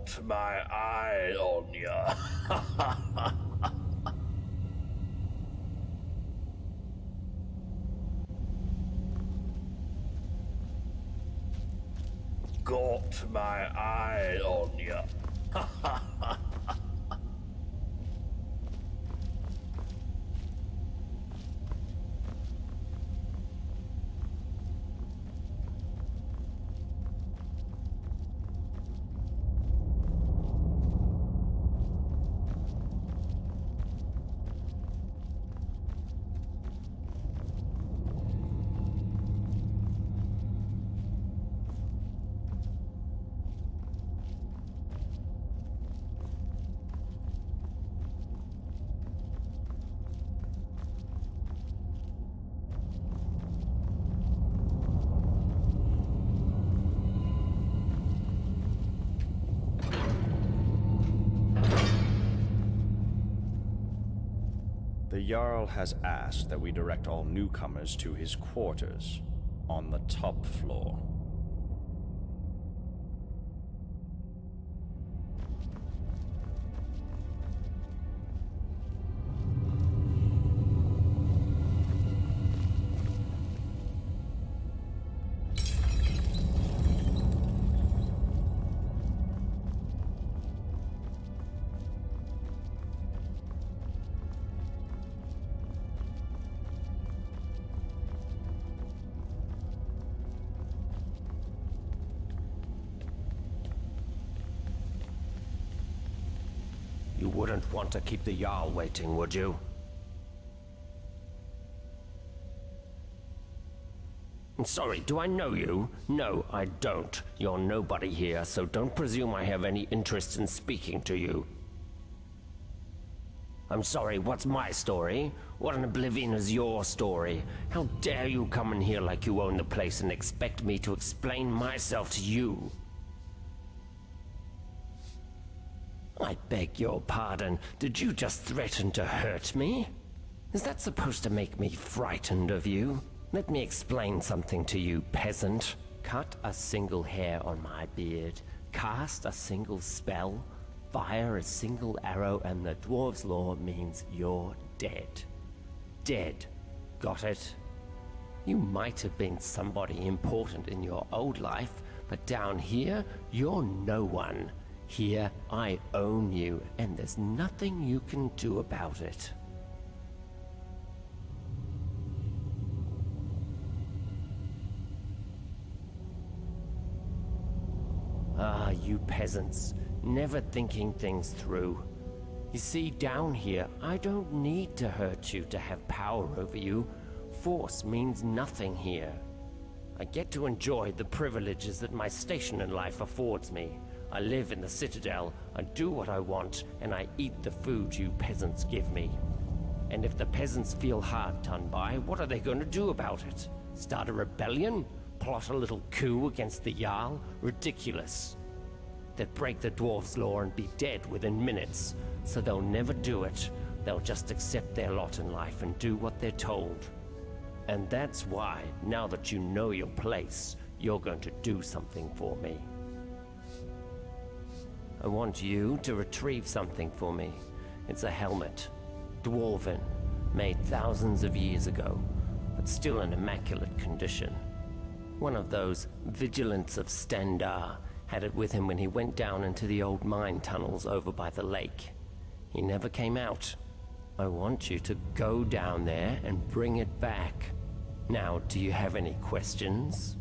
Got my eye on ya. Got my eye on ya. The Jarl has asked that we direct all newcomers to his quarters on the top floor. You wouldn't want to keep the Jarl waiting, would you? Sorry, do I know you? No, I don't. You're nobody here, so don't presume I have any interest in speaking to you. I'm sorry, what's my story? What in oblivion is your story? How dare you come in here like you own the place and expect me to explain myself to you? I beg your pardon. Did you just threaten to hurt me? Is that supposed to make me frightened of you? Let me explain something to you, peasant. Cut a single hair on my beard, cast a single spell, fire a single arrow, and the dwarves' law means you're dead. Dead. Got it? You might have been somebody important in your old life, but down here, you're no one. Here, I own you, and there's nothing you can do about it. Ah, you peasants, never thinking things through. You see, down here, I don't need to hurt you to have power over you. Force means nothing here. I get to enjoy the privileges that my station in life affords me. I live in the Citadel, I do what I want, and I eat the food you peasants give me. And if the peasants feel hard done by, what are they going to do about it? Start a rebellion? Plot a little coup against the Jarl? Ridiculous. They'd break the dwarves' law and be dead within minutes, so they'll never do it. They'll just accept their lot in life and do what they're told. And that's why, now that you know your place, you're going to do something for me. I want you to retrieve something for me. It's a helmet. Dwarven. Made thousands of years ago, but still in immaculate condition. One of those vigilants of Stendar had it with him when he went down into the old mine tunnels over by the lake. He never came out. I want you to go down there and bring it back. Now, do you have any questions?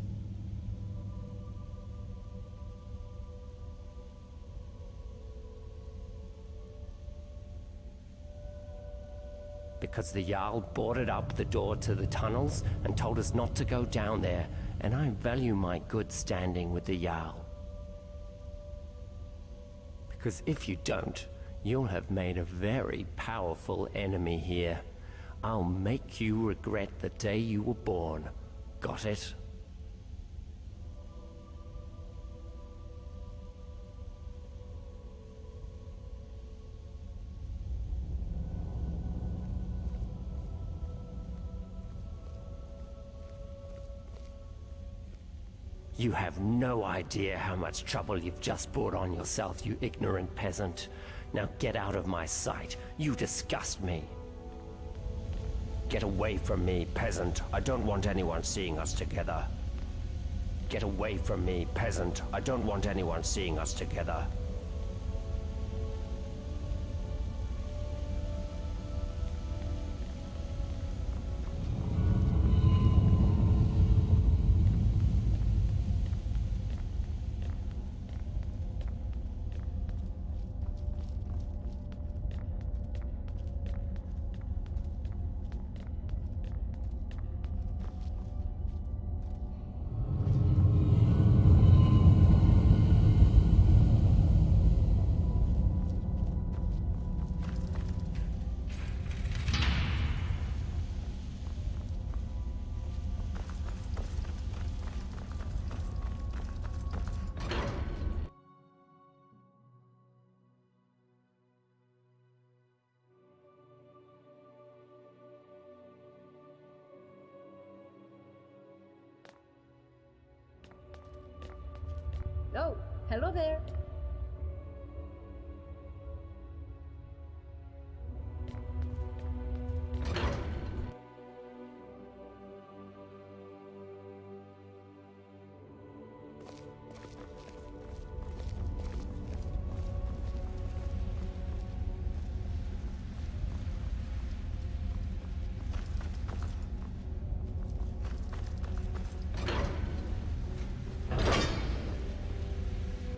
Because the Jarl boarded up the door to the tunnels and told us not to go down there, and I value my good standing with the Jarl. Because if you don't, you'll have made a very powerful enemy here. I'll make you regret the day you were born. Got it? You have no idea how much trouble you've just brought on yourself, you ignorant peasant. Now get out of my sight. You disgust me. Get away from me, peasant. I don't want anyone seeing us together. Get away from me, peasant. I don't want anyone seeing us together. Oh, hello there.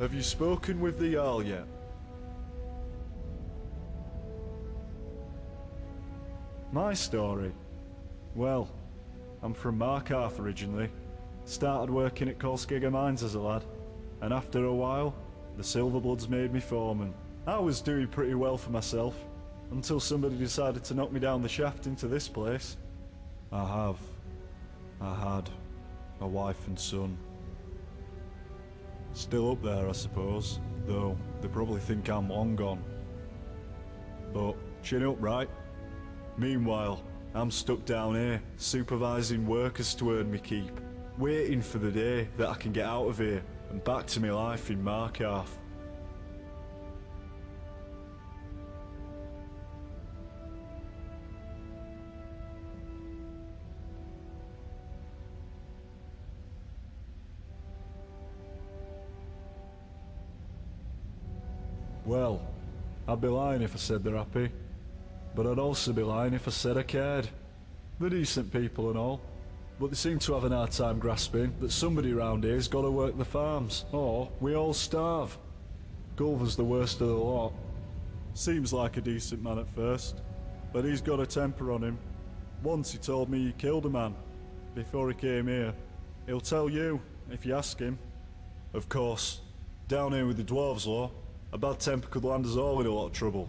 Have you spoken with the Jarl yet? My story? Well, I'm from Markarth originally. Started working at Kolskegga Mines as a lad, and after a while, the Silverbloods made me foreman. I was doing pretty well for myself, until somebody decided to knock me down the shaft into this place. I had a wife and son. Still up there, I suppose, though they probably think I'm long gone. But chin up, right? Meanwhile, I'm stuck down here, supervising workers to earn me keep, waiting for the day that I can get out of here and back to my life in Markarth. Well, I'd be lying if I said they're happy, but I'd also be lying if I said I cared. They're decent people and all, but they seem to have an hard time grasping that somebody around here's got to work the farms, or we all starve. Gulver's the worst of the lot. Seems like a decent man at first, but he's got a temper on him. Once he told me he killed a man before he came here. He'll tell you, if you ask him. Of course, down here with the dwarves law, a bad temper could land us all in a lot of trouble.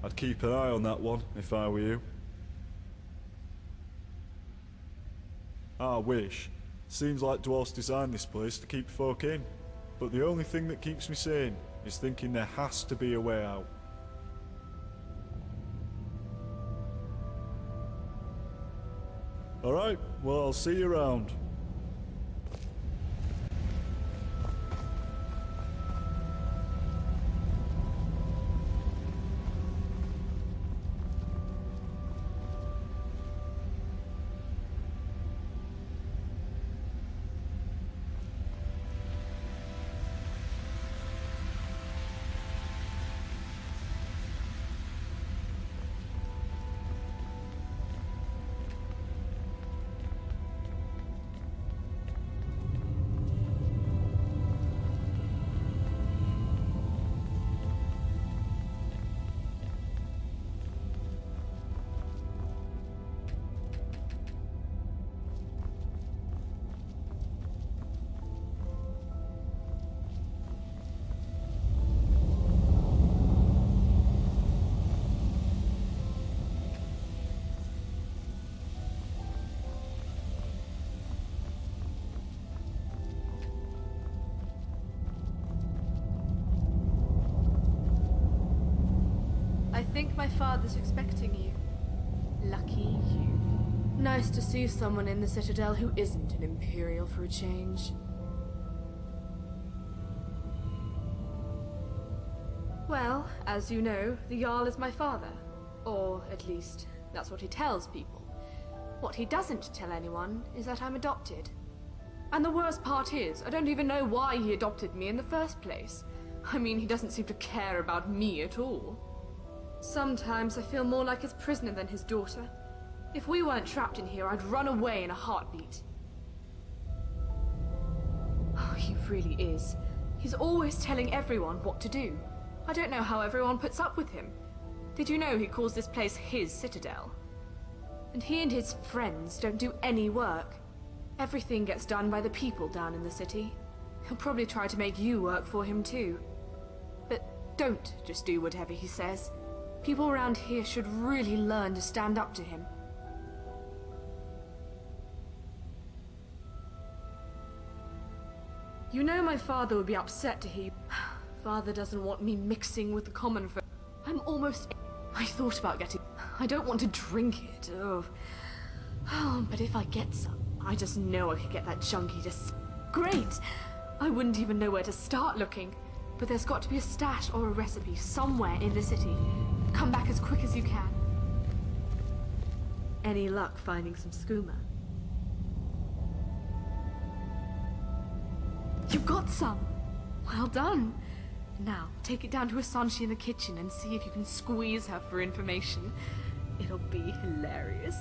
I'd keep an eye on that one, if I were you. I wish. Seems like dwarves designed this place to keep folk in. But the only thing that keeps me sane is thinking there has to be a way out. Alright, well I'll see you around. I think my father's expecting you. Lucky you. Nice to see someone in the Citadel who isn't an Imperial for a change. Well, as you know, the Jarl is my father. Or, at least, that's what he tells people. What he doesn't tell anyone is that I'm adopted. And the worst part is, I don't even know why he adopted me in the first place. I mean, he doesn't seem to care about me at all. Sometimes I feel more like his prisoner than his daughter. If we weren't trapped in here, I'd run away in a heartbeat. Oh, he really is. He's always telling everyone what to do. I don't know how everyone puts up with him. Did you know he calls this place his citadel? And he and his friends don't do any work. Everything gets done by the people down in the city. He'll probably try to make you work for him too. But don't just do whatever he says. People around here should really learn to stand up to him. You know my father would be upset to hear. Father doesn't want me mixing with the common folk. I'm almost... I thought about getting... I don't want to drink it. Oh, but if I get some, I just know I could get that junkie to... Great! I wouldn't even know where to start looking. But there's got to be a stash or a recipe somewhere in the city. Come back as quick as you can. Any luck finding some skooma? You got some! Well done! Now, take it down to Asanshi in the kitchen and see if you can squeeze her for information. It'll be hilarious.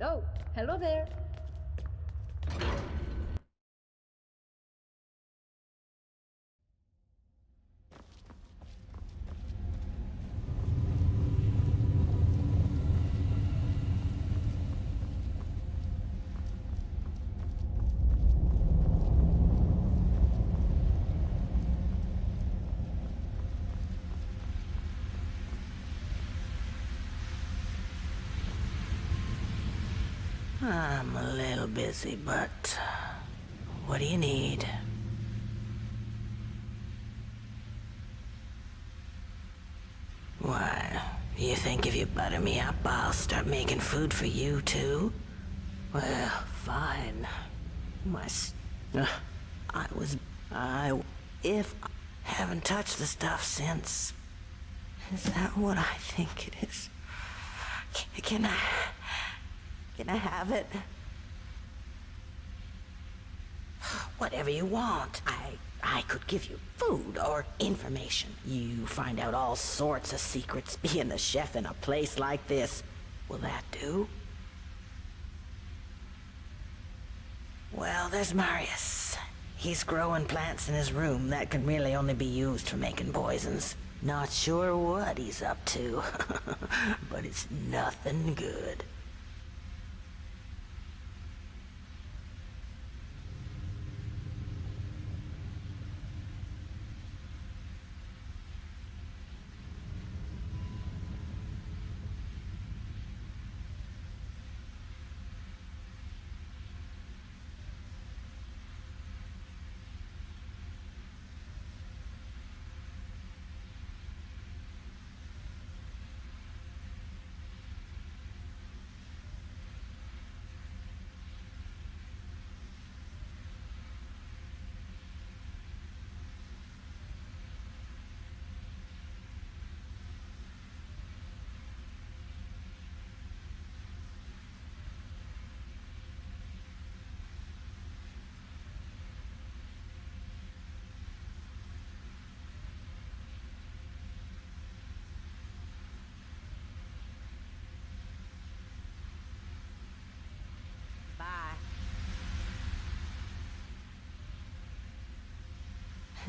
Oh, hello there. I'm a little busy, but what do you need? What? You think if you butter me up, I'll start making food for you too? Well, fine. If I haven't touched the stuff since. Is that what I think it is? Can I have it? Whatever you want. I could give you food or information. You find out all sorts of secrets being the chef in a place like this. Will that do? Well, there's Marius. He's growing plants in his room that can really only be used for making poisons. Not sure what he's up to, but it's nothing good.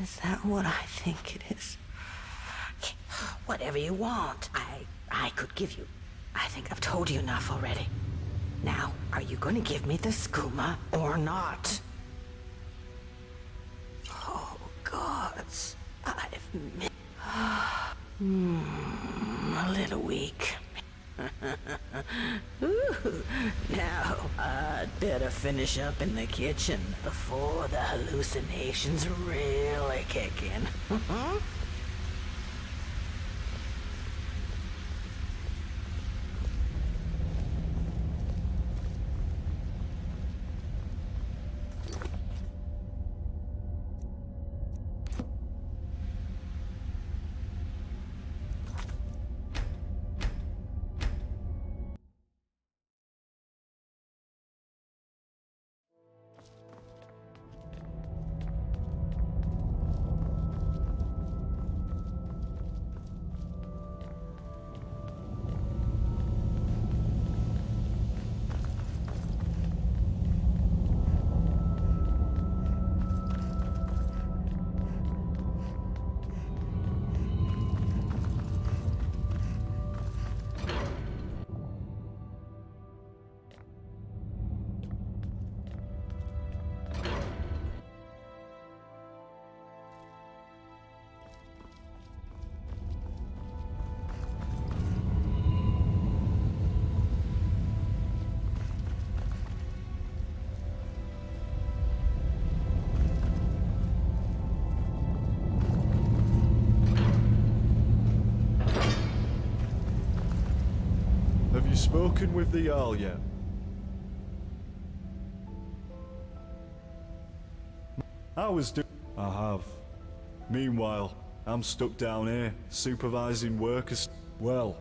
Is that what I think it is? Whatever you want. I could give you. I think I've told you enough already. Now, are you going to give me the skooma or not? Oh, gods. I've missed... a little weak. Ooh, now, I'd better finish up in the kitchen before the hallucinations really kick in. Have you spoken with the Jarl yet? I have. Meanwhile, I'm stuck down here, supervising workers. Well,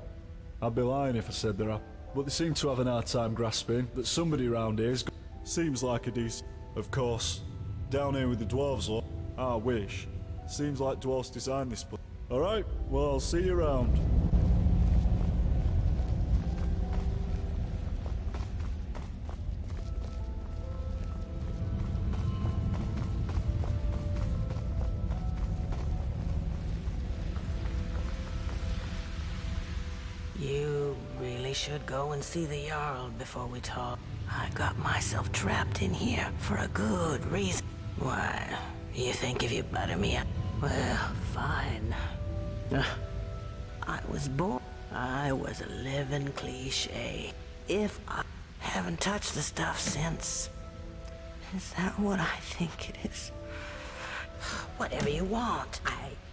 I'd be lying if I said there are, but they seem to have an hard time grasping that somebody around here's seems like a decent... Of course, down here with the dwarves lot, I wish. Seems like dwarves designed this place. Alright, well I'll see you around. should go and see the Jarl before we talk. I got myself trapped in here for a good reason. Why, you think if you butter me up? Well, fine. I was born. I was a living cliche. If I haven't touched the stuff since. Is that what I think it is? Whatever you want.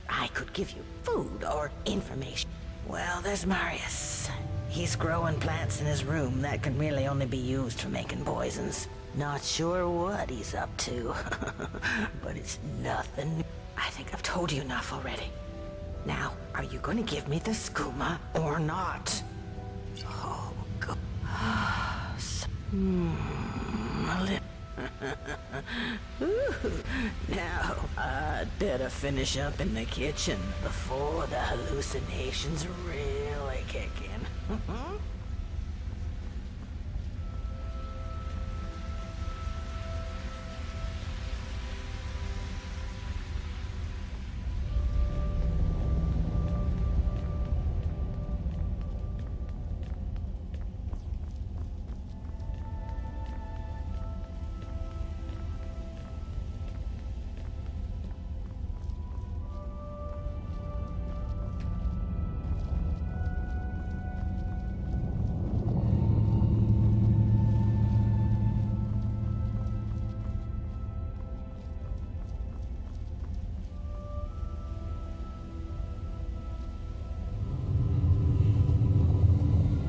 I could give you food or information. Well, there's Marius. He's growing plants in his room that can really only be used for making poisons. Not sure what he's up to, but it's nothing. I think I've told you enough already. Now, are you going to give me the skooma or not? Oh, God. A little. Now, I'd better finish up in the kitchen before the hallucinations really kick in.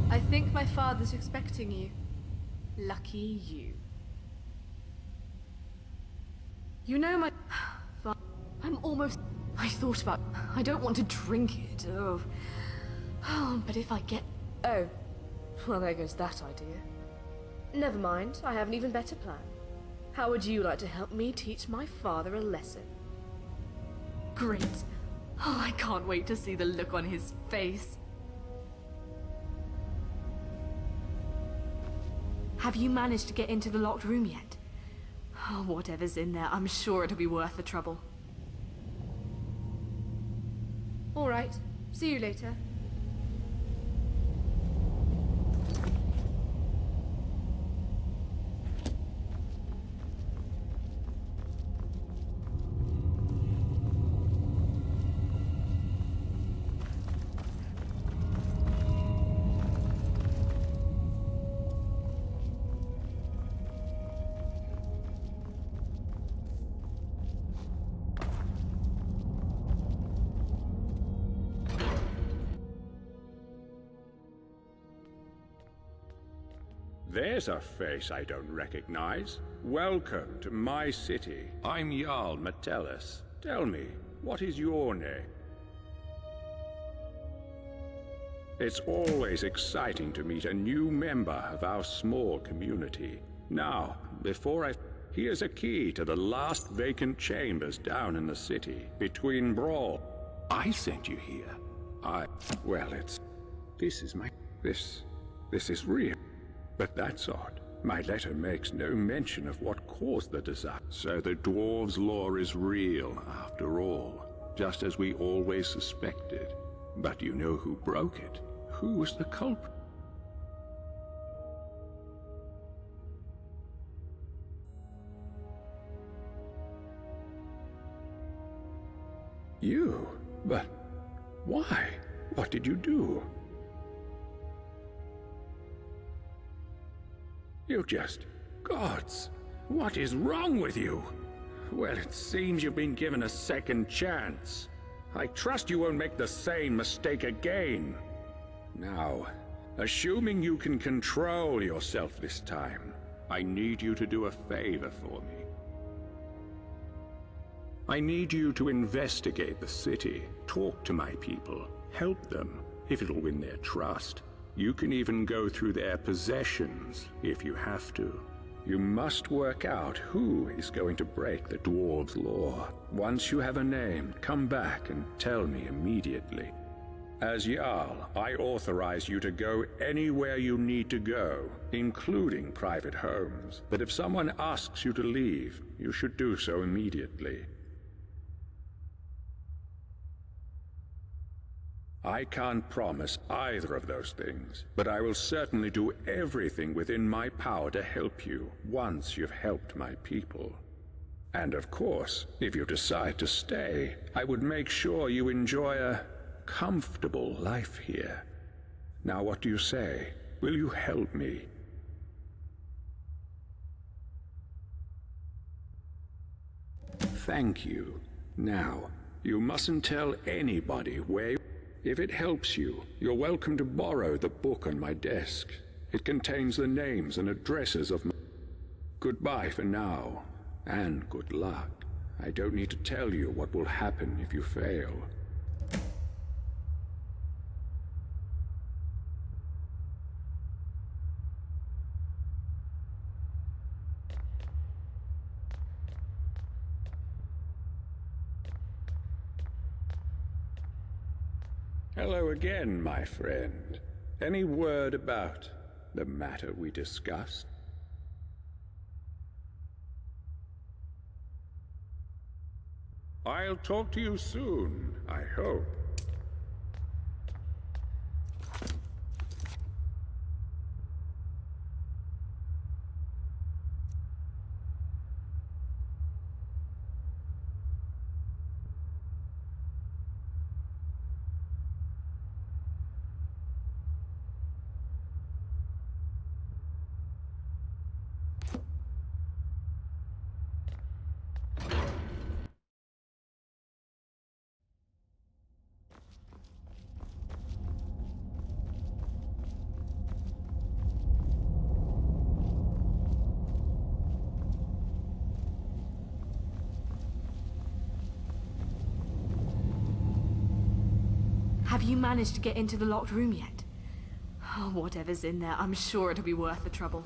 I think my father's expecting you. Lucky you. You know my... I'm almost... I thought about... I don't want to drink it. Oh. But if I get... Oh. Well, there goes that idea. Never mind. I have an even better plan. How would you like to help me teach my father a lesson? Great. Oh, I can't wait to see the look on his face. Have you managed to get into the locked room yet? Oh, whatever's in there, I'm sure it'll be worth the trouble. All right. See you later. There's a face I don't recognize. Welcome to my city. I'm Jarl Metellus. Tell me, what is your name? It's always exciting to meet a new member of our small community. Now, here's a key to the last vacant chambers down in the city, between Brawl. I sent you here. This is real. But that's odd. My letter makes no mention of what caused the disaster. So the dwarves' law is real, after all, just as we always suspected. But you know who broke it? Who was the culprit? You? But why? What did you do? You just... Gods! What is wrong with you? Well, it seems you've been given a second chance. I trust you won't make the same mistake again. Now, assuming you can control yourself this time, I need you to do a favor for me. I need you to investigate the city, talk to my people, help them, if it'll win their trust. You can even go through their possessions, if you have to. You must work out who is going to break the dwarves' law. Once you have a name, come back and tell me immediately. As Jarl, I authorize you to go anywhere you need to go, including private homes. But if someone asks you to leave, you should do so immediately. I can't promise either of those things, but I will certainly do everything within my power to help you once you've helped my people. And of course, if you decide to stay, I would make sure you enjoy a comfortable life here. Now what do you say? Will you help me? Thank you. Now, you mustn't tell anybody where you... If it helps you, you're welcome to borrow the book on my desk. It contains the names and addresses of my... Goodbye for now, and good luck. I don't need to tell you what will happen if you fail. Hello again, my friend. Any word about the matter we discussed? I'll talk to you soon, I hope. Have you managed to get into the locked room yet? Oh, whatever's in there, I'm sure it'll be worth the trouble.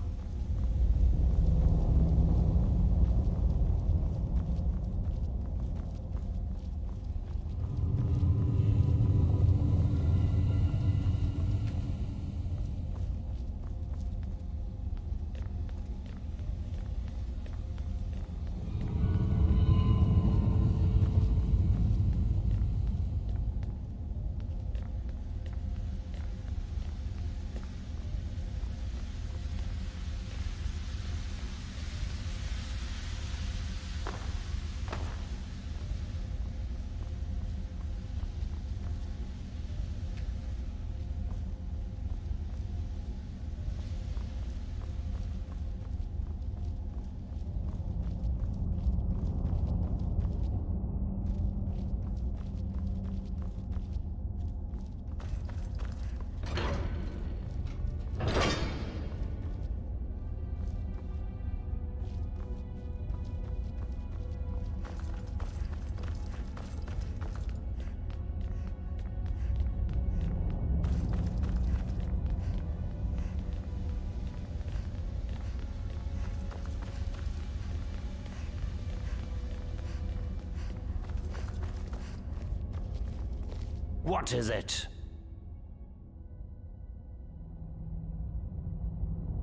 What is it?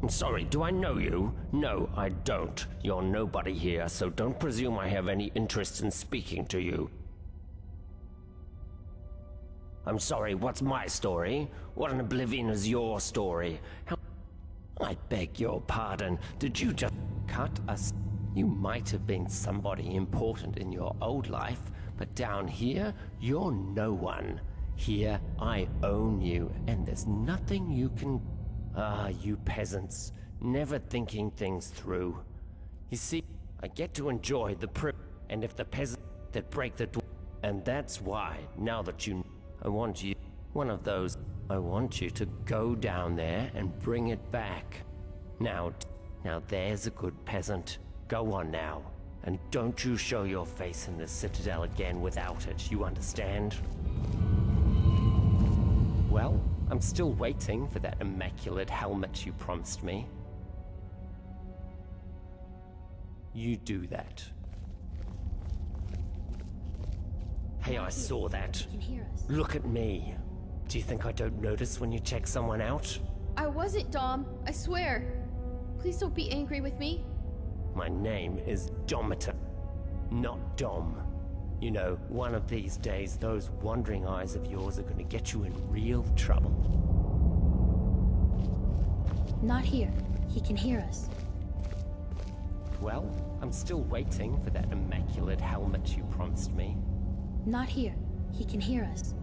I'm sorry, do I know you? No, I don't. You're nobody here, so don't presume I have any interest in speaking to you. I'm sorry, what's my story? What in oblivion is your story? I beg your pardon. Did you just cut us? You might have been somebody important in your old life, but down here, you're no one. Here, I own you, and there's nothing you can... Ah, you peasants, never thinking things through. You see, I get to enjoy the and if the peasants that break the door... And that's why, now that you... I want you... One of those... I want you to go down there and bring it back. Now there's a good peasant. Go on now. And don't you show your face in the Citadel again without it, you understand? Well, I'm still waiting for that immaculate helmet you promised me. You do that. Hey, I saw that. Look at me. Do you think I don't notice when you check someone out? I wasn't, Dom. I swear. Please don't be angry with me. My name is Domitor, not Dom. You know, one of these days, those wandering eyes of yours are gonna get you in real trouble. Not here. He can hear us. Well, I'm still waiting for that immaculate helmet you promised me. Not here. He can hear us.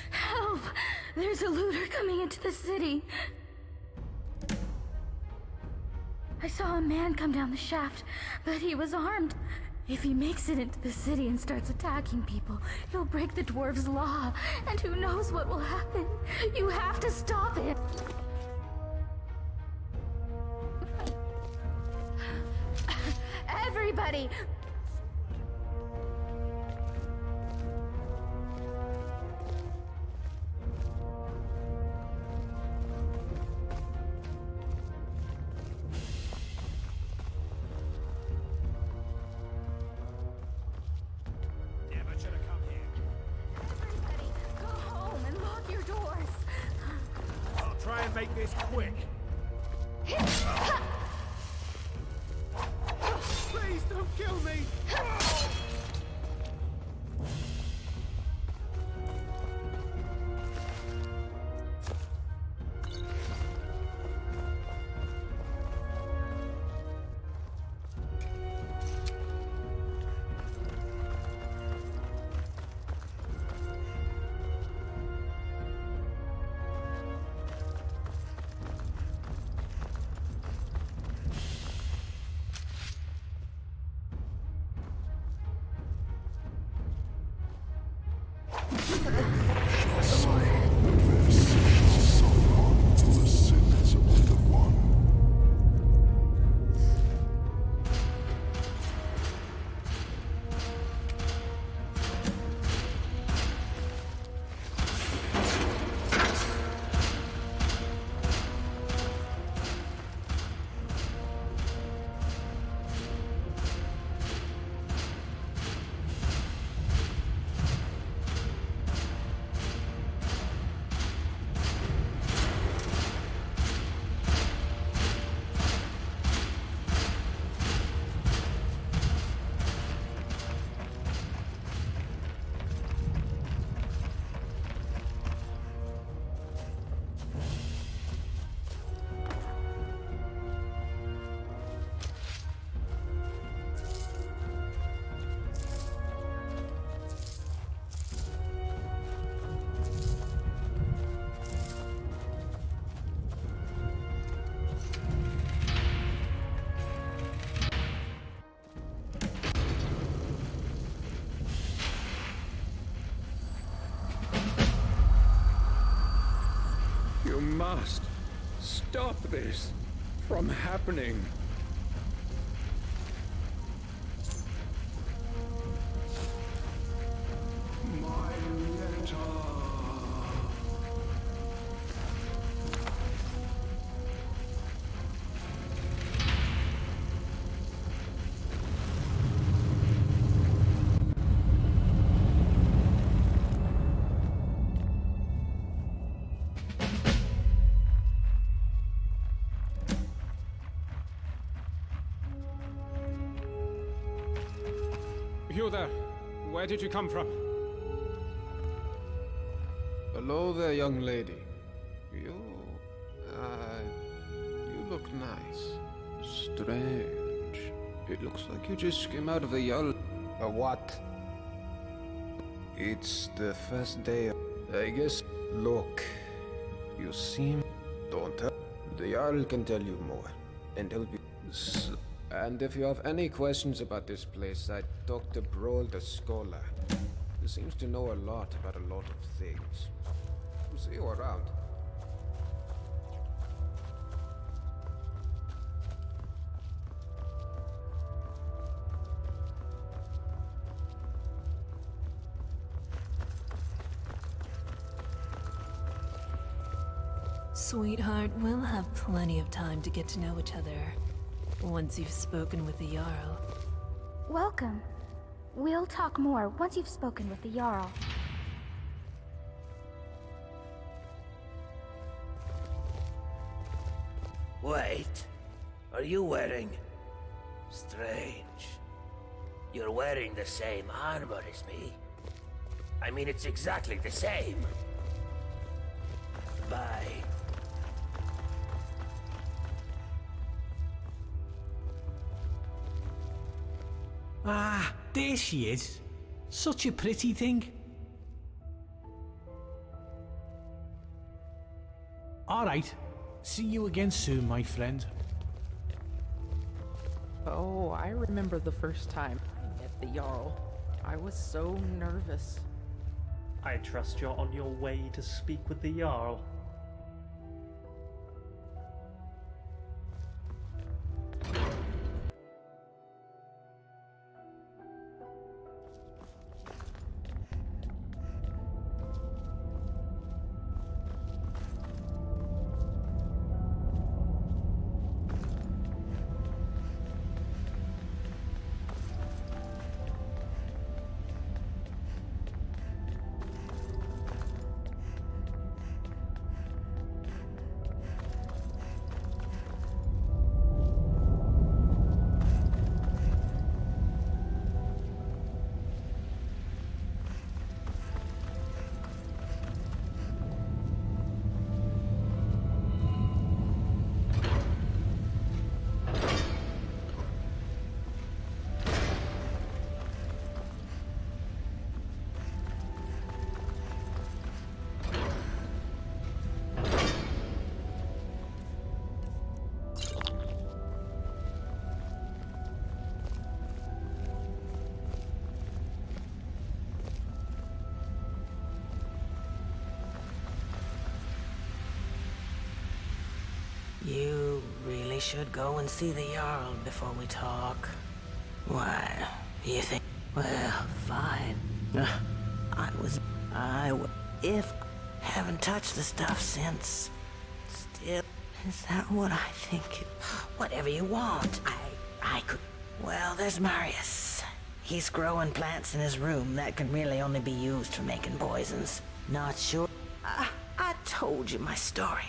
Help! There's a looter coming into the city. I saw a man come down the shaft, but he was armed. If he makes it into the city and starts attacking people, he'll break the dwarves' law, and who knows what will happen. You have to stop it. Everybody! Everybody, go home and lock your doors. I'll try and make this quick. Please don't kill me! You must stop this from happening. My letter. You there. Where did you come from? Hello there, young lady. You look nice. Strange. It looks like you just came out of a Jarl. A what? It's the first day. I guess. Look, you seem. Don't tell. The Jarl can tell you more and help you. And if you have any questions about this place, I talked to Broll the Scholar. He seems to know a lot about a lot of things. We'll see you around. Sweetheart, we'll have plenty of time to get to know each other once you've spoken with the Jarl. Welcome. We'll talk more once you've spoken with the Jarl. Wait, are you wearing... Strange. You're wearing the same armor as me. I mean, it's exactly the same. Bye. Ah, there she is. Such a pretty thing. Alright. See you again soon, my friend. Oh, I remember the first time I met the Jarl. I was so nervous. I trust you're on your way to speak with the Jarl. You really should go and see the Jarl before we talk. Why, you think... Well, fine. If... Haven't touched the stuff since. Still... Is that what I think it... Whatever you want. I could... Well, there's Marius. He's growing plants in his room that can really only be used for making poisons. Not sure... I told you my story.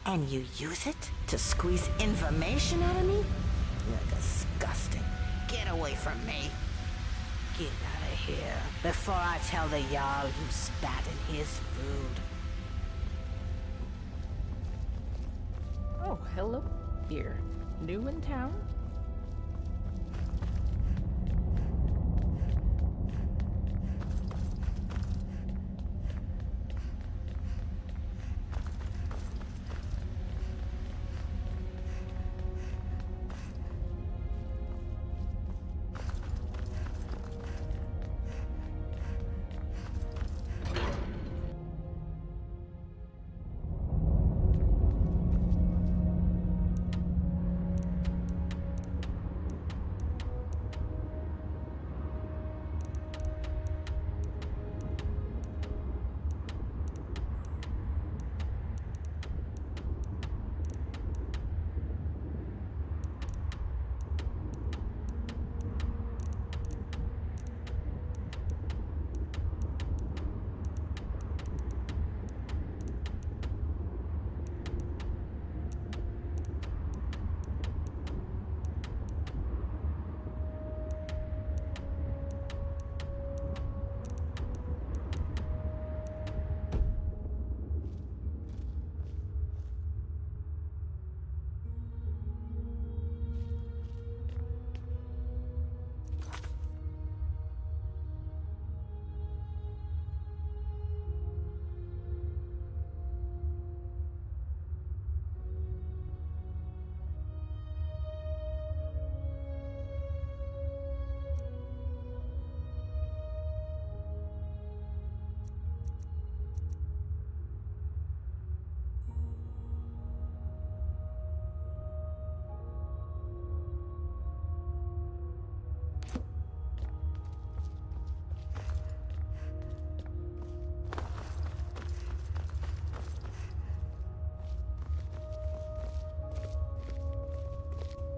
And you use it to squeeze information out of me? You're disgusting. Get away from me. Get out of here before I tell the Jarl you spat in his food. Oh, hello. Here. New in town?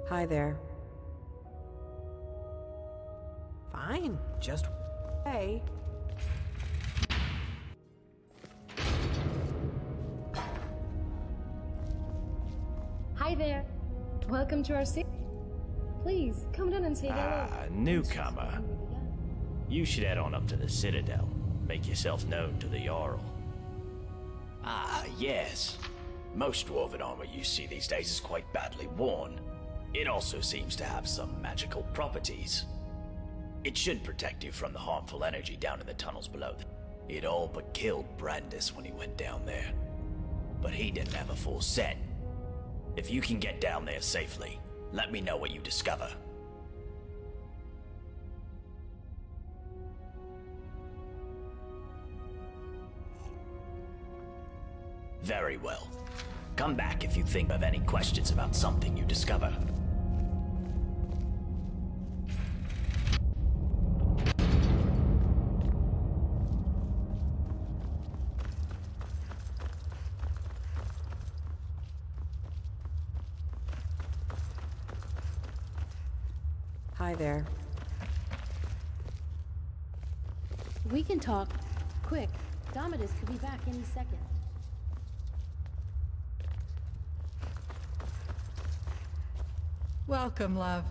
Hi there. Fine, just hey. Hi there. Welcome to our city. Please, come down and say hello. Newcomer. You should head on up to the Citadel. Make yourself known to the Jarl. Ah, yes. Most dwarven armor you see these days is quite badly worn. It also seems to have some magical properties. It should protect you from the harmful energy down in the tunnels below. It all but killed Brandis when he went down there. But he didn't have a full set. If you can get down there safely, let me know what you discover. Very well. Come back if you think of any questions about something you discover. Hi there. We can talk. Quick, Domitus could be back any second. Welcome, love.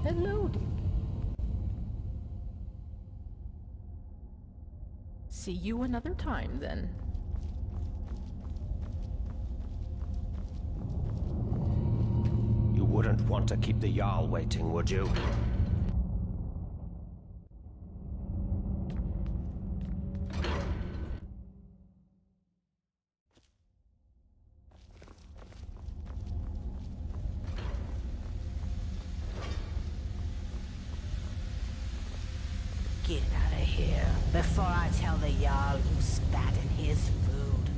Hello. See you another time, then. You wouldn't want to keep the Jarl waiting, would you? Get out of here before I tell the Jarl you spat in his food.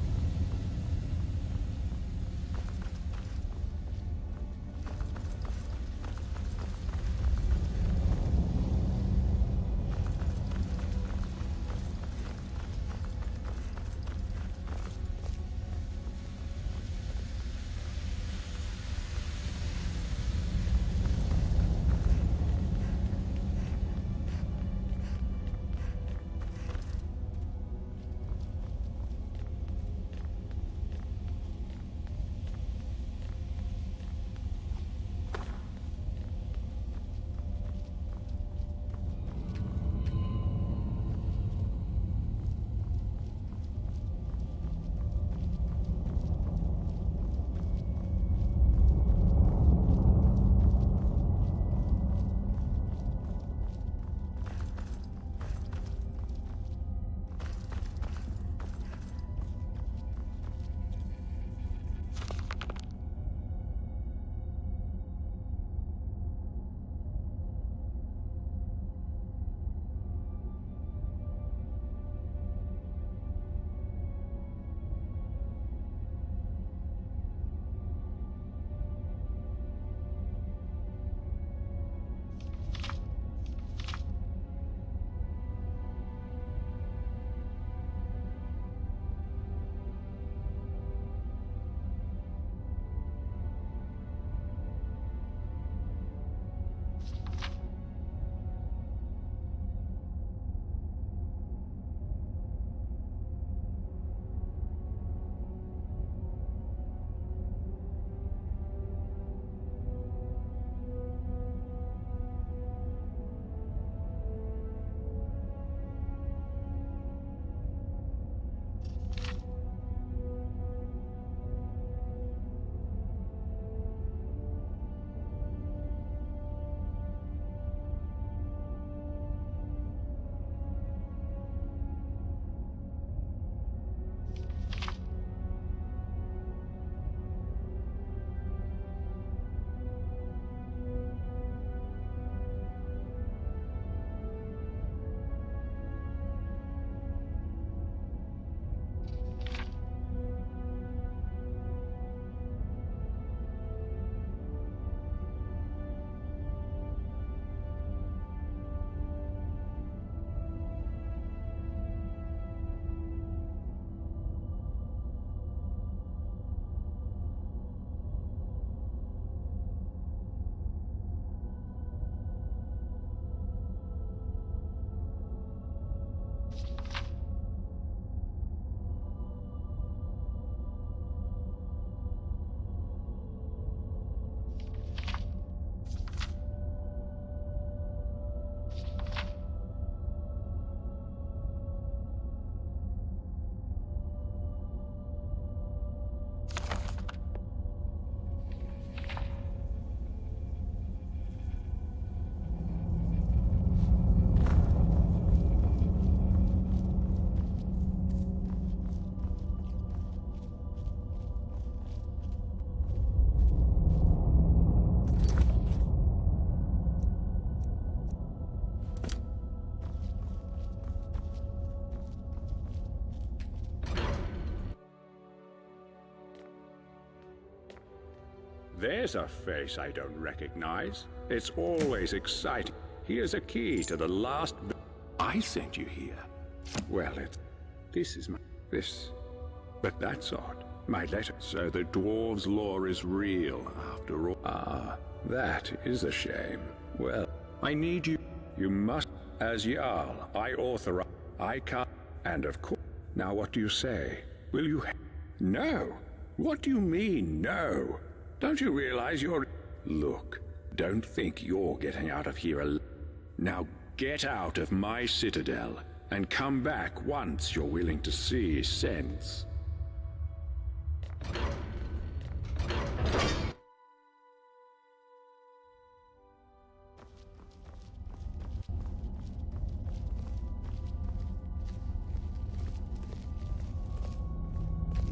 There's a face I don't recognize. It's always exciting. Here's a key to the last... I sent you here. Well, this is my... This... But that's odd. My letter. So the dwarves' lore is real, after all. Ah, that is a shame. Well, I need you. You must... As Jarl, I authorize... I can't... And of course... Now what do you say? Will you... No! What do you mean, no? Don't you realize you're... Look, don't think you're getting out of here alone. Now get out of my citadel, and come back once you're willing to see sense.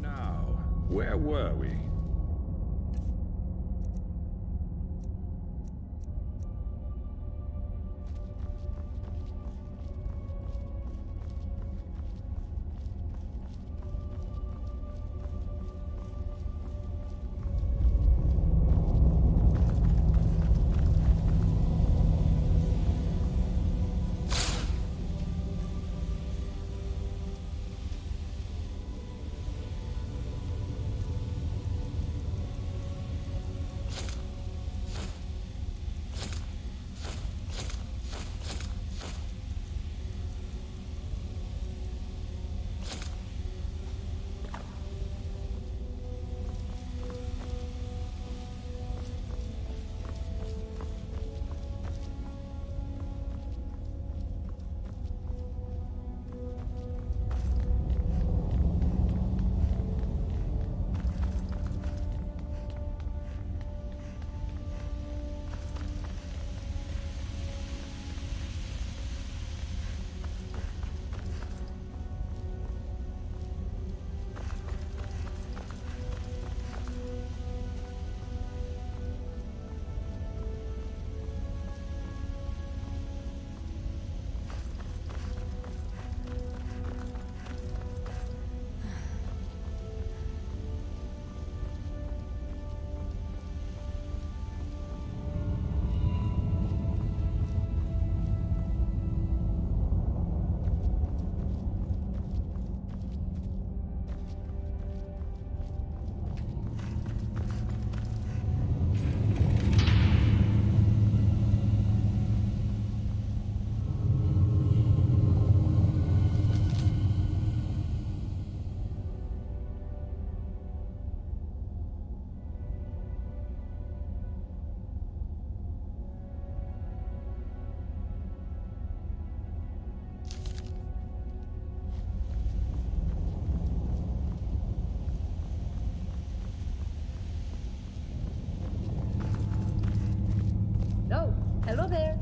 Now, where were we? Oh, hello there.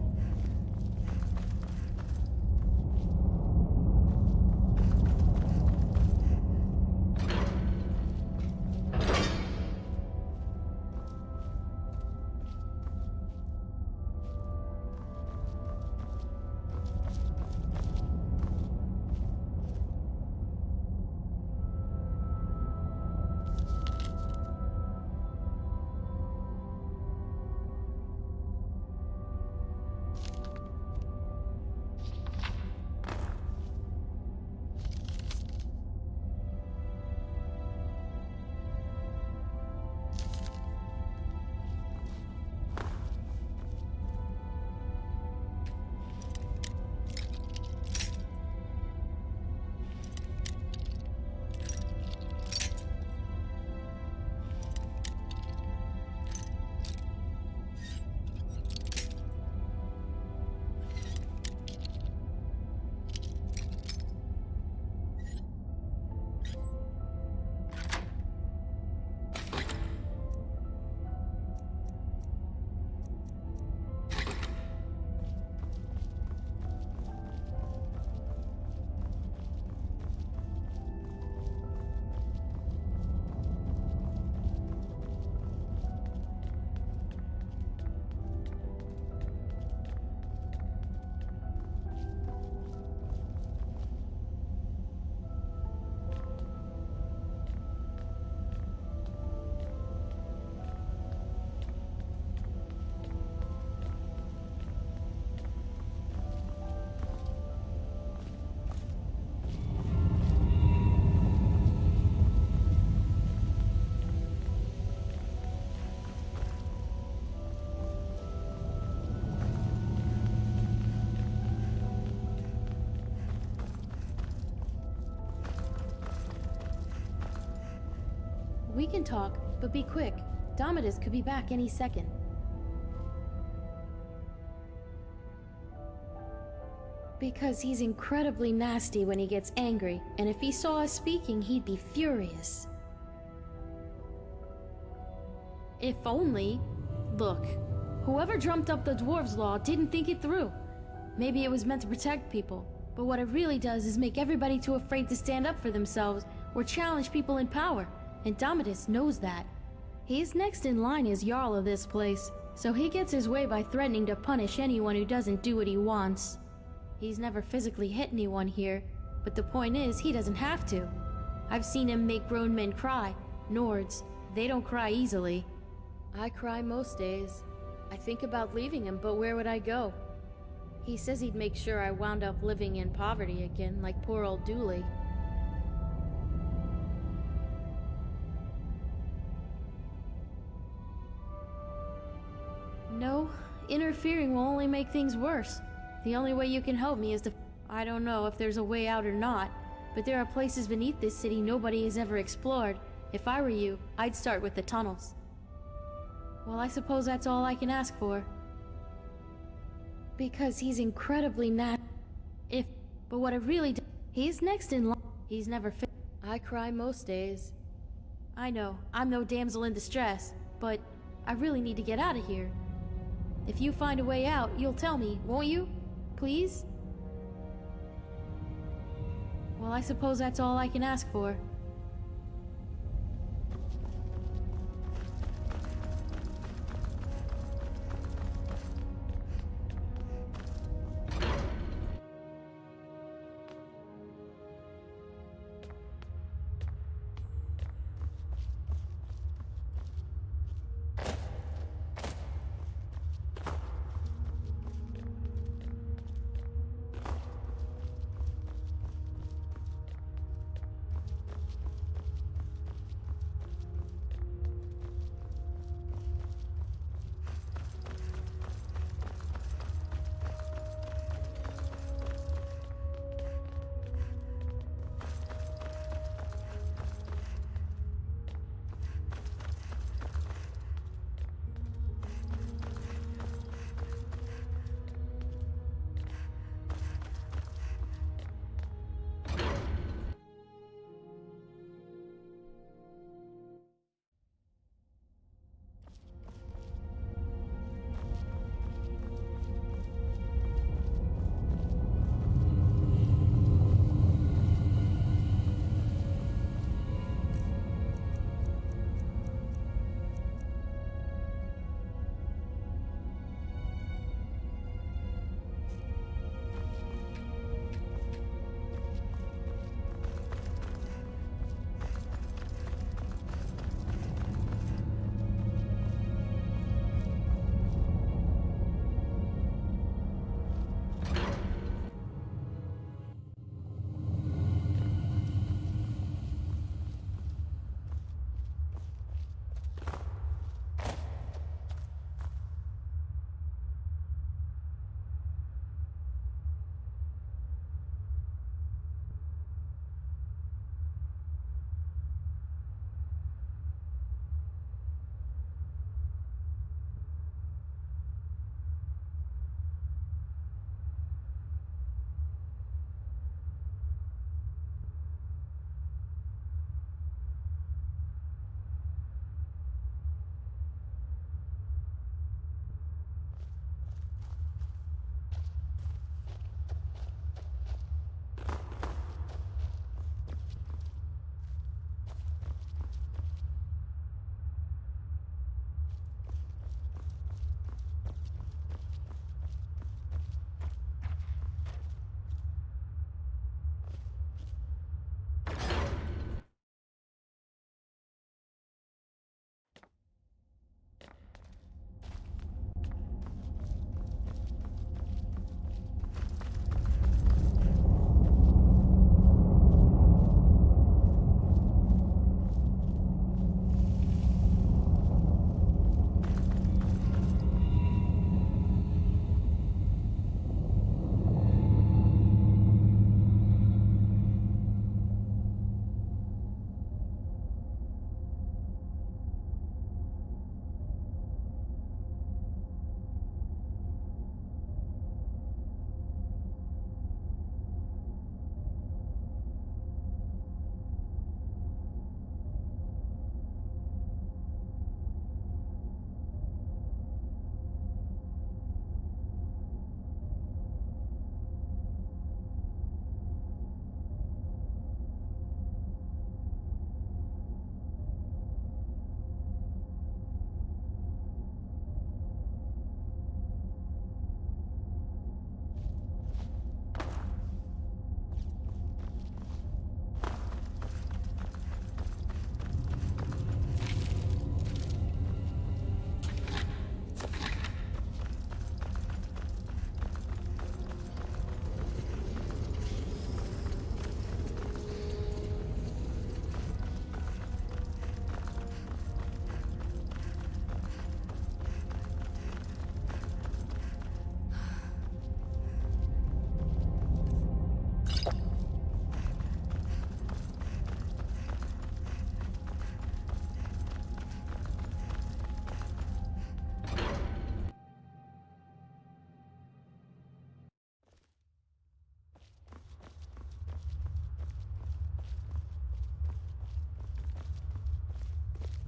We can talk, but be quick. Domitus could be back any second. Because he's incredibly nasty when he gets angry, and if he saw us speaking, he'd be furious. If only... Look, whoever dreamt up the Dwarves' Law didn't think it through. Maybe it was meant to protect people, but what it really does is make everybody too afraid to stand up for themselves or challenge people in power, and Domitus knows that. He's next in line as Jarl of this place, so he gets his way by threatening to punish anyone who doesn't do what he wants. He's never physically hit anyone here, but the point is, he doesn't have to. I've seen him make grown men cry. Nords, they don't cry easily. I cry most days. I think about leaving him, but where would I go? He says he'd make sure I wound up living in poverty again, like poor old Dooley. No, interfering will only make things worse. The only way you can help me is to... I don't know if there's a way out or not, but there are places beneath this city nobody has ever explored. If I were you, I'd start with the tunnels. Well, I suppose that's all I can ask for. Because he's incredibly but what I really do... He's next in line. He's never I cry most days. I know, I'm no damsel in distress, but I really need to get out of here. If you find a way out, you'll tell me, won't you? Please? Well, I suppose that's all I can ask for.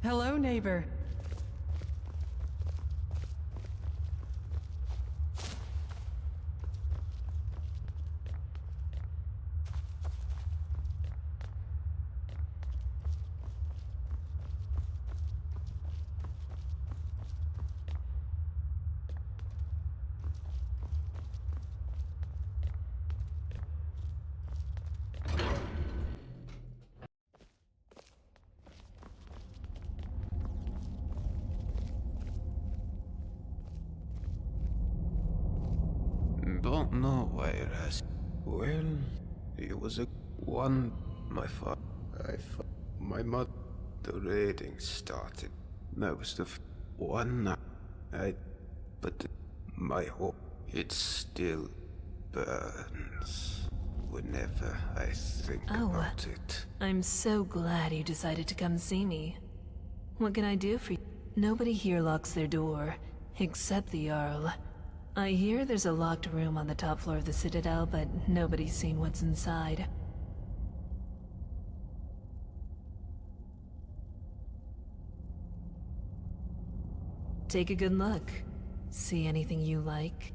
Hello, neighbor. Don't know why it has. Well, it was a one. My mother. The raiding started. Most of one night. But my hope, it still burns whenever I think about it. I'm so glad you decided to come see me. What can I do for you? Nobody here locks their door, except the Jarl. I hear there's a locked room on the top floor of the Citadel, but nobody's seen what's inside. Take a good look. See anything you like?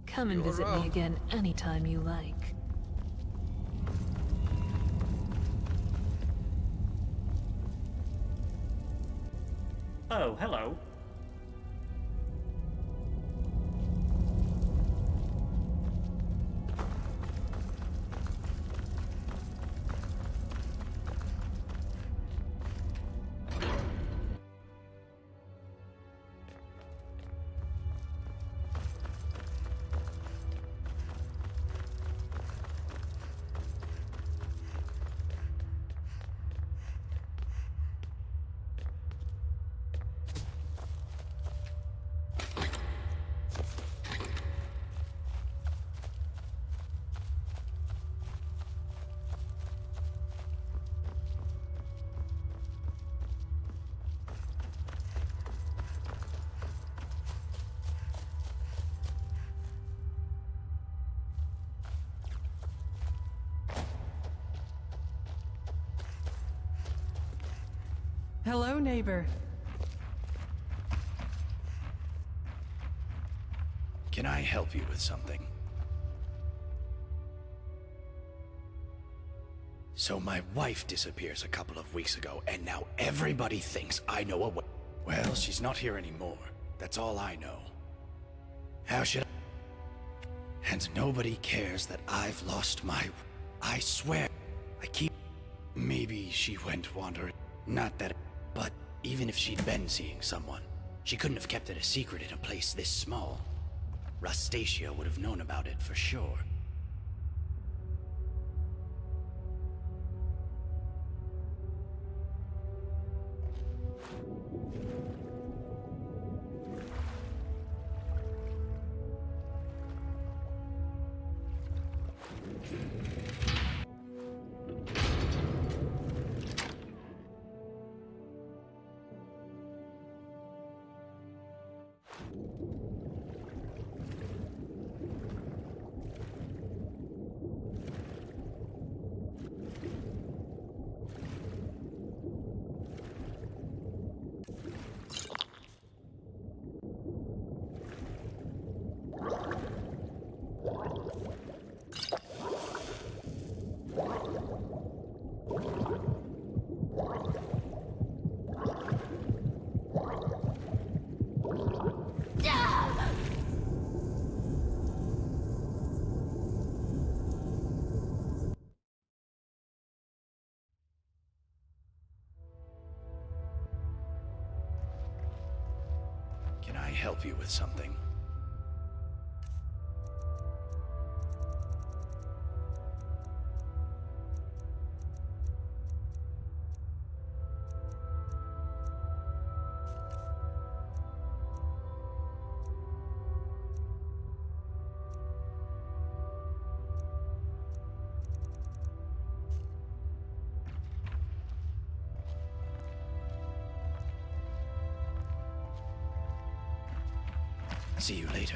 Come and visit me again anytime you like. Oh, hello. Hello, neighbor. Can I help you with something? So my wife disappears a couple of weeks ago, and now everybody thinks I know a way. Well, she's not here anymore. That's all I know. How should I? And nobody cares that I've lost my... I swear. I keep... Maybe she went wandering. Not that... But even if she'd been seeing someone, she couldn't have kept it a secret in a place this small. Rastasia would have known about it for sure. Can I help you with something? See you later.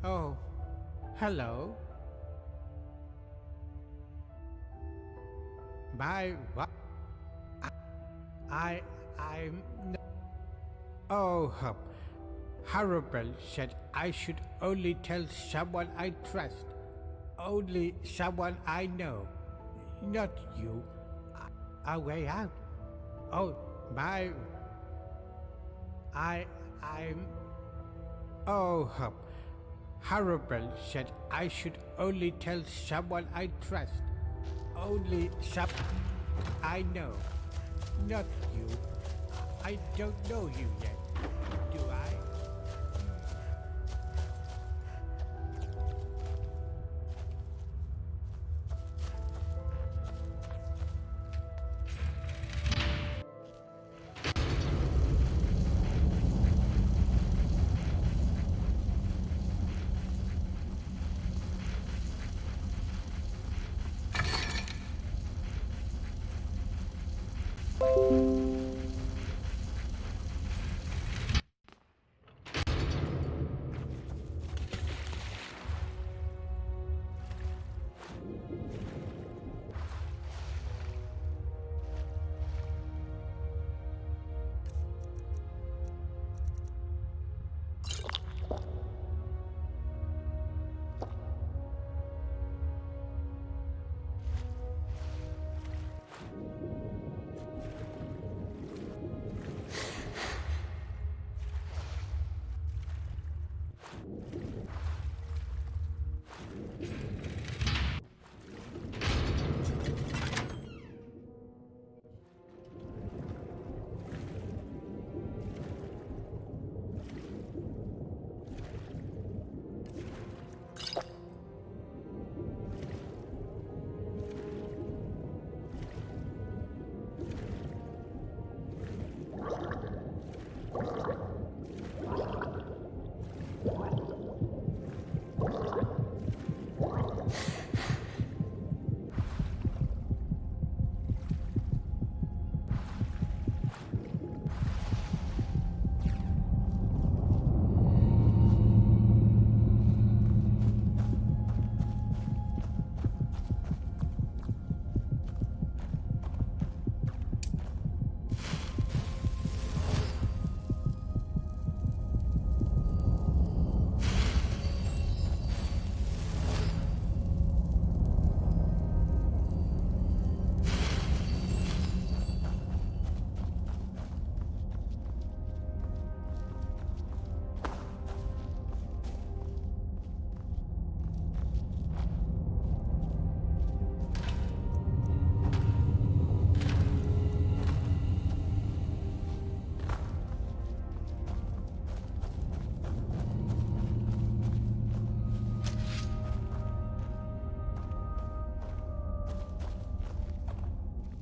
Oh, hello. My what? I'm. Oh, Harabel said I should only tell someone I trust. Only someone I know. Not you. A way out. Oh, my. I'm. Oh, Harabel said I should only tell someone I trust. Only some I know. Not you. I don't know you yet. Do I?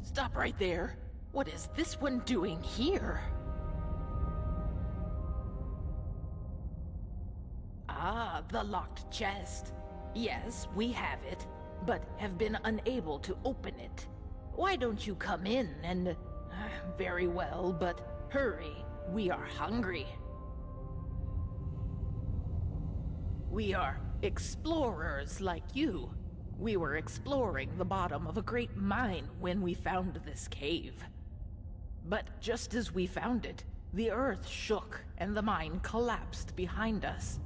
Stop right there. What is this one doing here? Ah, the locked chest. Yes, we have it, but have been unable to open it. Why don't you come in and... very well, but hurry. We are hungry. We are explorers like you. We were exploring the bottom of a great mine when we found this cave. But just as we found it, the earth shook and the mine collapsed behind us.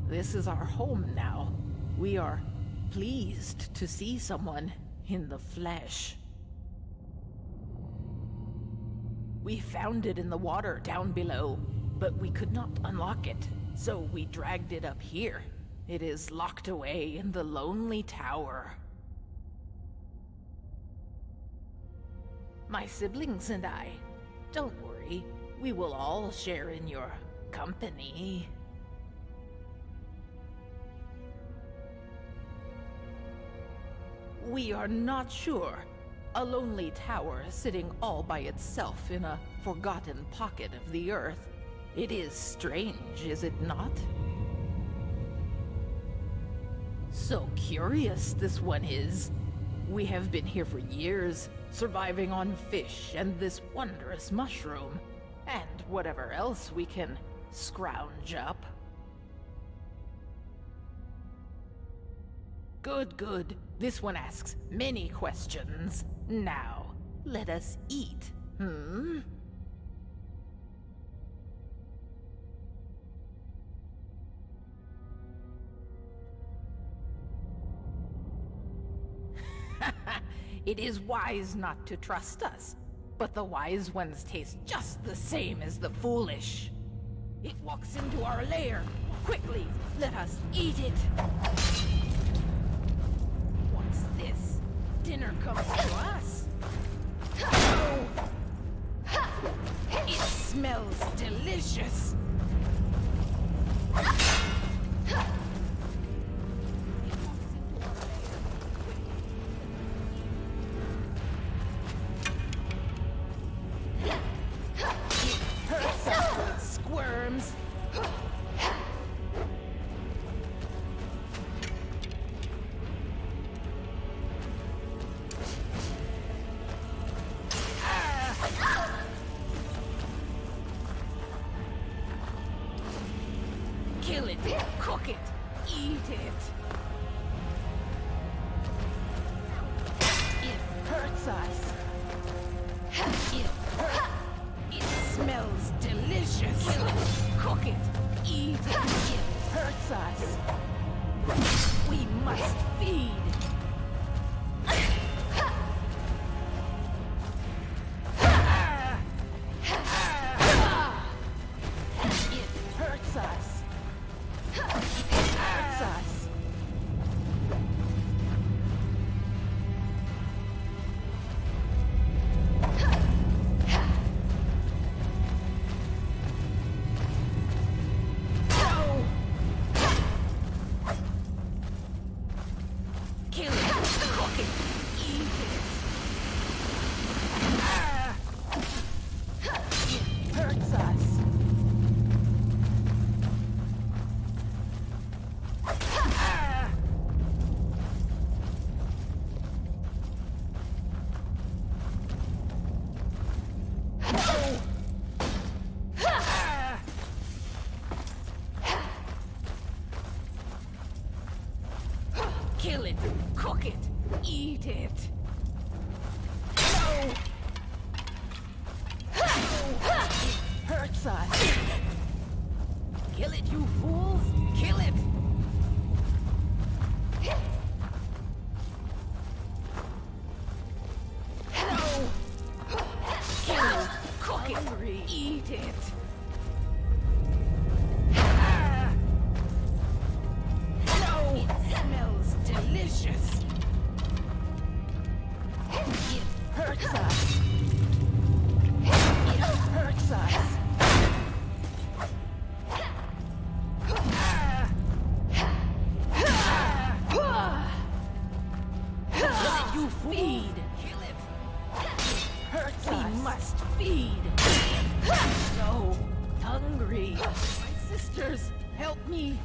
This is our home now. We are pleased to see someone in the flesh. We found it in the water down below, but we could not unlock it, so we dragged it up here. It is locked away in the lonely tower. My siblings and I. Don't worry, We will all share in your company. We are not sure. A lonely tower sitting all by itself in a forgotten pocket of the earth. It is strange, is it not? So curious this one is. We have been here for years, surviving on fish and this wondrous mushroom, and whatever else we can scrounge up. Good, good. This one asks many questions. Now, let us eat, hmm? It is wise not to trust us, but the wise ones taste just the same as the foolish. It walks into our lair. Quickly, let us eat it. What's this? Dinner comes to us. Oh! It smells delicious. Squirms. Kill it, cook it, eat it. It hurts us. It hurts. It smells delicious. Kill it, cook it, eat it. It hurts us. We must feed. It hurts us. It hurts us. Kill it, cook it, eat it. It hurts us. Kill it, cook it, eat it. No! It hurts us. Kill it, you fools! Kill it! No! Kill it, cook it, eat it. No! It smells delicious. It hurts us. It hurts us. Let you feed. Kill it. It hurts us. We must feed. No, hungry. My sisters, help me.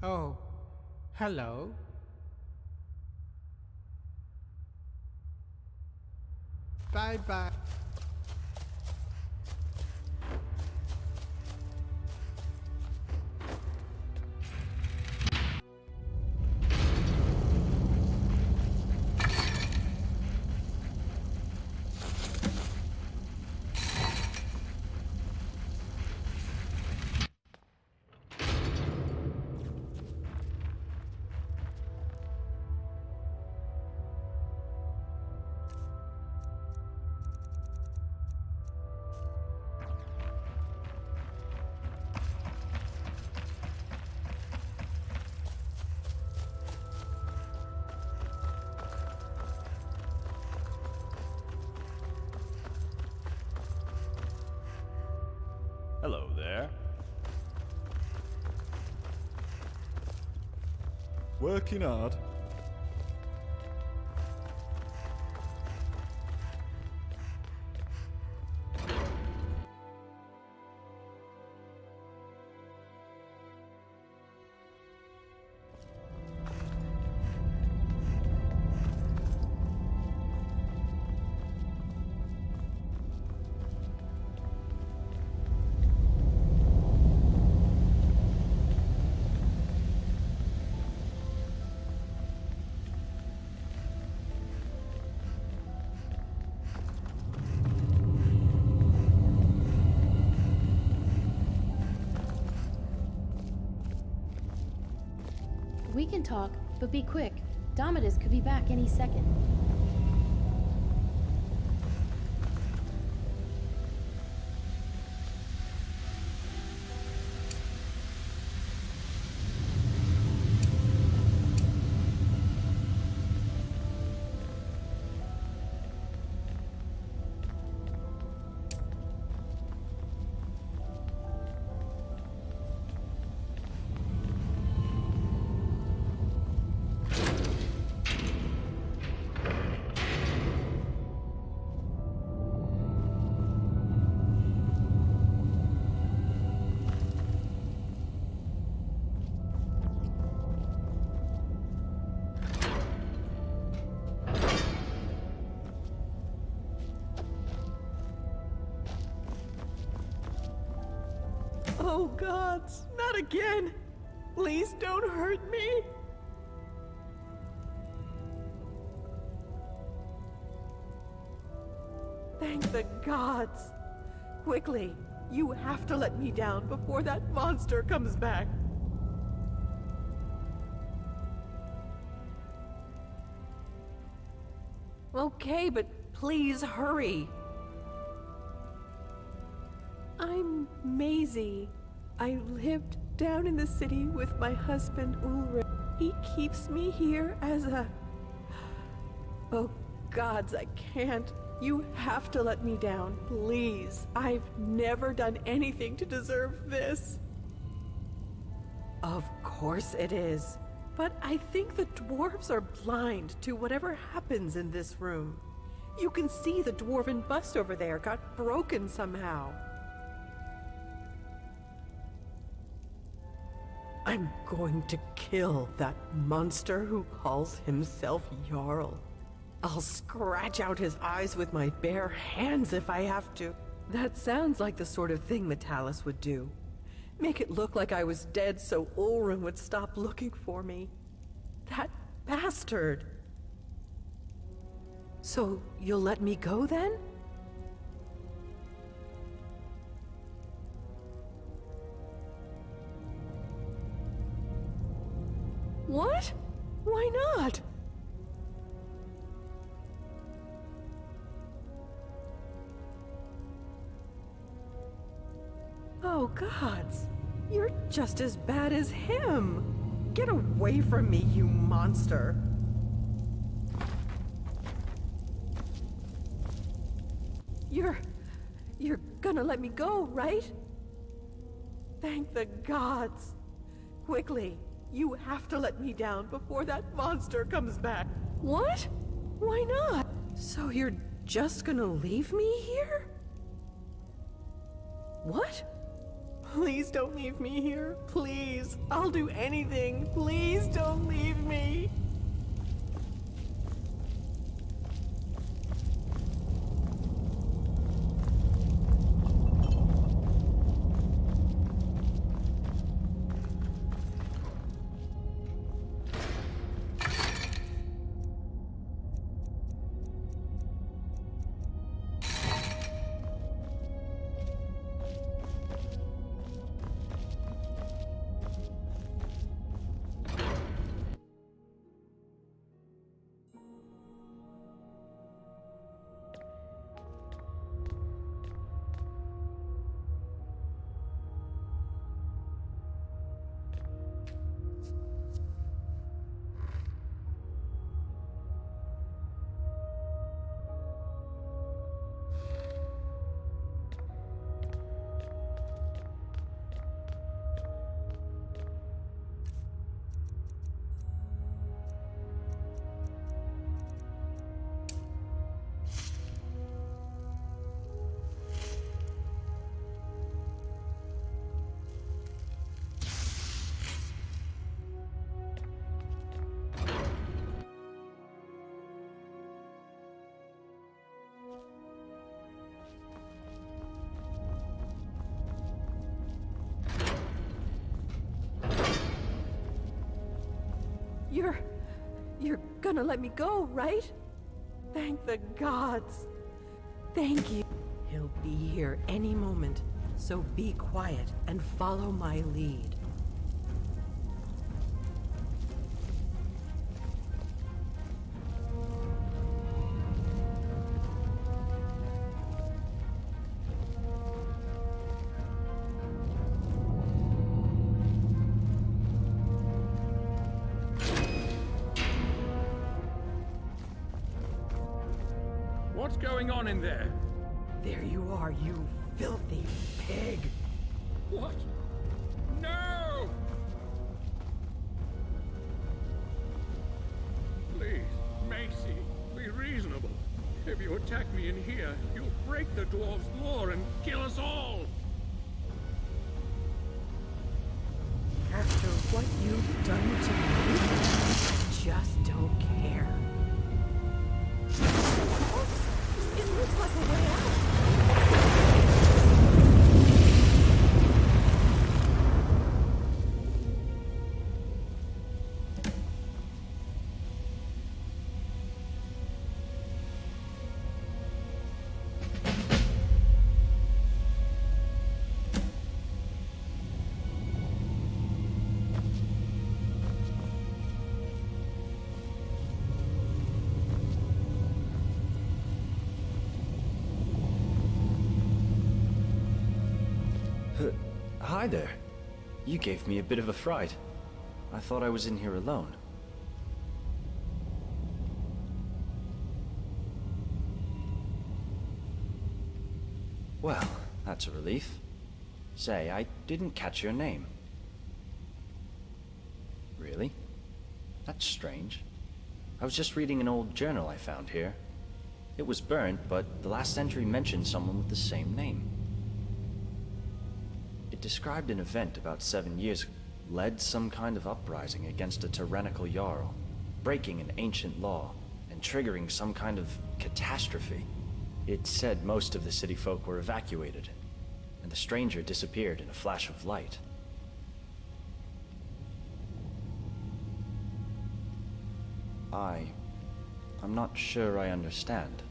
Oh, hello. Bye-bye. Hello there. Working hard. We can talk, but be quick. Domitus could be back any second. Oh gods, not again! Please don't hurt me! Thank the gods! Quickly, you have to let me down before that monster comes back! Okay, but please hurry! I'm Maisie. I lived down in the city with my husband Ulrich. He keeps me here as a... Oh gods, I can't. You have to let me down, please. I've never done anything to deserve this. Of course it is. But I think the dwarves are blind to whatever happens in this room. You can see the dwarven bust over there got broken somehow. I'm going to kill that monster who calls himself Jarl. I'll scratch out his eyes with my bare hands if I have to. That sounds like the sort of thing Metalis would do. Make it look like I was dead so Ulrich would stop looking for me. That bastard! So, you'll let me go then? What? Why not? Oh gods, you're just as bad as him. Get away from me, you monster. You're gonna let me go, right? Thank the gods. Quickly, you have to let me down before that monster comes back. What? Why not? So you're just gonna leave me here? What? Please don't leave me here. Please. I'll do anything. Please don't leave me. You're gonna let me go, right? Thank the gods. Thank you. He'll be here any moment, so be quiet and follow my lead. What's going on in there? There you are, you filthy pig! What? No! Please, Macy, be reasonable. If you attack me in here, you'll break the dwarves' law and kill us all! After what you've done to me, I just don't care. It looks like a way out. Hi there. You gave me a bit of a fright. I thought I was in here alone. Well, that's a relief. Say, I didn't catch your name. Really? That's strange. I was just reading an old journal I found here. It was burnt, but the last entry mentioned someone with the same name. It described an event about 7 years ago, led some kind of uprising against a tyrannical Jarl, breaking an ancient law, and triggering some kind of catastrophe. It said most of the city folk were evacuated, and the stranger disappeared in a flash of light. I'm not sure I understand.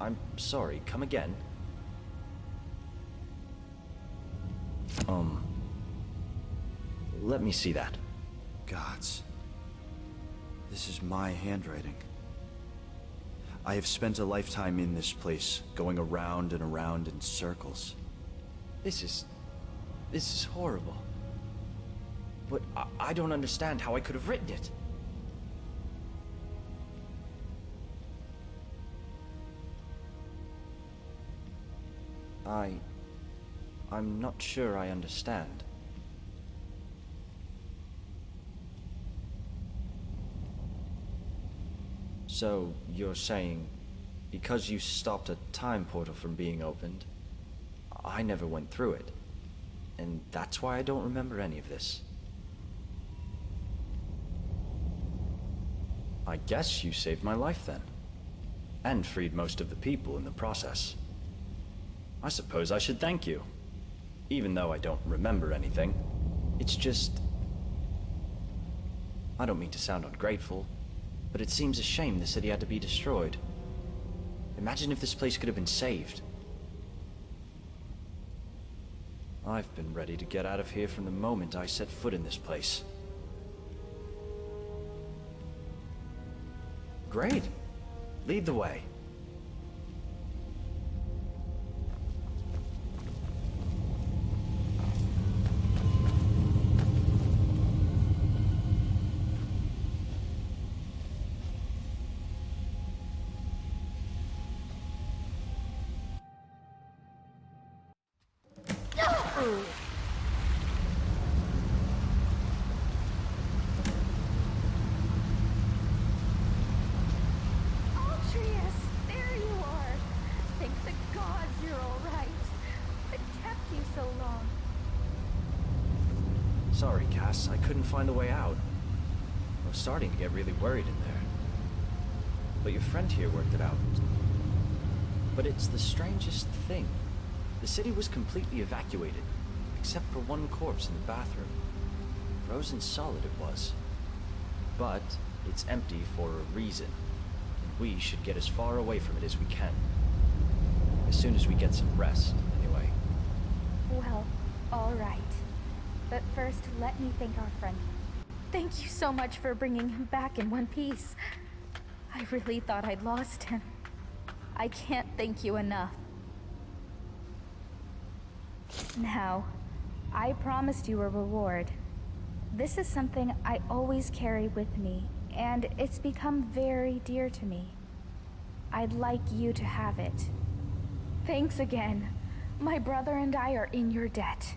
I'm sorry, come again? Let me see that. Gods. This is my handwriting. I have spent a lifetime in this place, going around and around in circles. This is horrible. But I don't understand how I could have written it. I'm not sure I understand. So, you're saying Because you stopped a time portal from being opened, I never went through it. And that's why I don't remember any of this. I guess you saved my life then. And freed most of the people in the process. I suppose I should thank you. Even though I don't remember anything. It's just... I don't mean to sound ungrateful, but it seems a shame the city had to be destroyed. Imagine if this place could have been saved. I've been ready to get out of here from the moment I set foot in this place. Great. Lead the way. Atreus, there you are. Thank the gods you're all right. What kept you so long? Sorry, Cass, I couldn't find a way out. I was starting to get really worried in there. But your friend here worked it out. But it's the strangest thing. The city was completely evacuated, except for one corpse in the bathroom. Frozen solid it was. But it's empty for a reason, and we should get as far away from it as we can. As soon as we get some rest, anyway. Well, all right. But first, let me thank our friend. Thank you so much for bringing him back in one piece. I really thought I'd lost him. I can't thank you enough. Now, I promised you a reward. This is something I always carry with me, and it's become very dear to me. I'd like you to have it. Thanks again. My brother and I are in your debt.